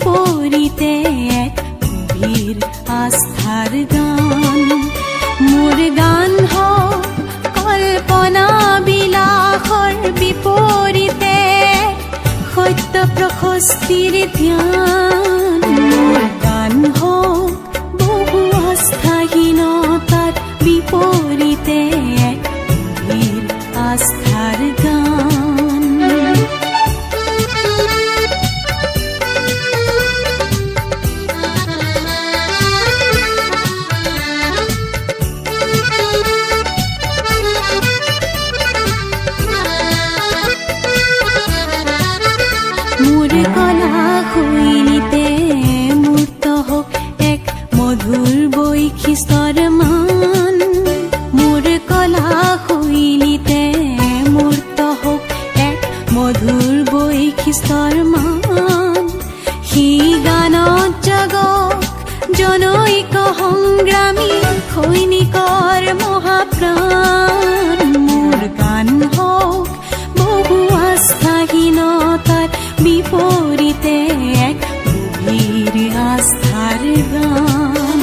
বিপৰীতে এক গভীৰ আস্থাৰ গান। মোৰ গান হোক কল্পনা বিলাসৰ বিপৰীতে সত্য প্ৰশস্তিৰ ধ্যান। মোৰ গান হোক বহু আস্থাহীনতাৰ বিপৰীতে এক গভীৰ আস্থাৰ গান। মোৰ কলা শৈলীতে মূৰ্ত হোক এক মধুৰ বৈশিষ্ট্যৰ মান। মোৰ কলা শৈলীতে মূৰ্ত হোক এক মধুৰ বৈশিষ্ট্যৰ মান। সেই গানত জাগক জনৈক সংগ্ৰামী সৈনিকৰ মহাপ্ৰাণ। মোৰ গান হোক বহু আস্থাহীনতাৰ বিপৰীতে এক গভীৰ আস্থাৰ গান।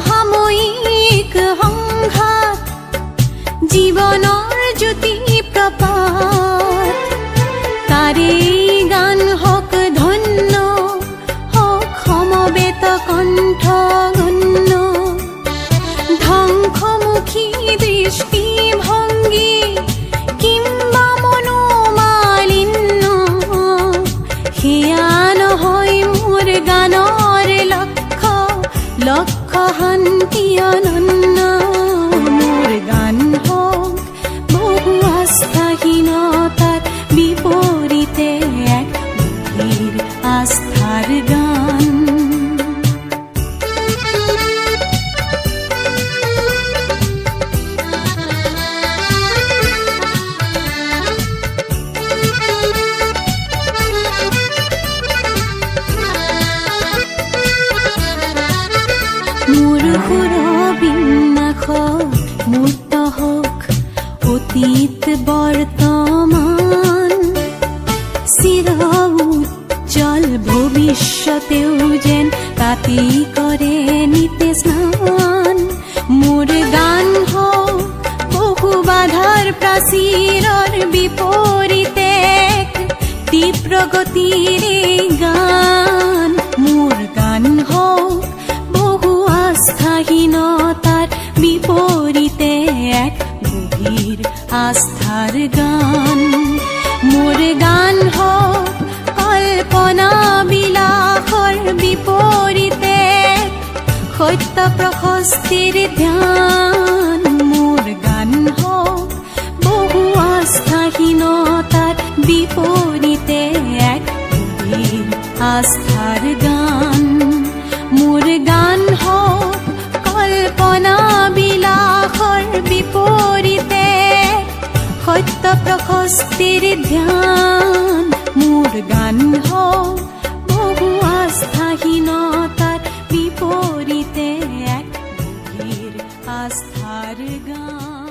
সমসাময়িক সংঘাত জীৱনৰ জ্যোতি প্ৰপাত। তাৰে গান হক ধন্য হক সমবেত কণ্ঠ গণ্য। ধ্বংসমুখী দৃষ্টিভংগী কিম্বা মনোমালিন্য সেয়া নহয় মোৰ গানৰ লক্ষ্য। লক্ষ্য শান্তি অনন্য। মোৰ গান হোক বহু আস্থাহীনতাৰ বিপৰীতে এক গভীৰ আস্থাৰ গান। মোৰ সুৰ বিন্যাস মূৰ্ত হোক অতীত বৰ্তমান। চিৰ উজ্জ্বল ভৱিষ্যতেও যেন তাতি কৰে নিতে স্নান। মোৰ গান হোক বহু বাধাৰ প্ৰাচীৰৰ বিপৰীতে এক তীব্ৰ গতিৰে গান। মোৰ গান হোক বহু আস্থাহীনতাৰ বিপৰীতে এক গভীৰ আস্থাৰ গান। মোৰ গান হোক কল্পনা বিলাসৰ বিপৰীতে সত্য প্ৰশস্তিৰ ধ্যান। মোৰ গান হোক বহু আস্থাহীনতাৰ বিপৰীতে এক গভীৰ আস্থাৰ গান। মোৰ গান হোক কল্পনা বিলাসৰ বিপৰীতে সত্য প্ৰশস্তিৰ ধ্যান। মোৰ গান হোক বহু আস্থাহীনতাৰ বিপৰীতে এক গভীৰ আস্থাৰ গান।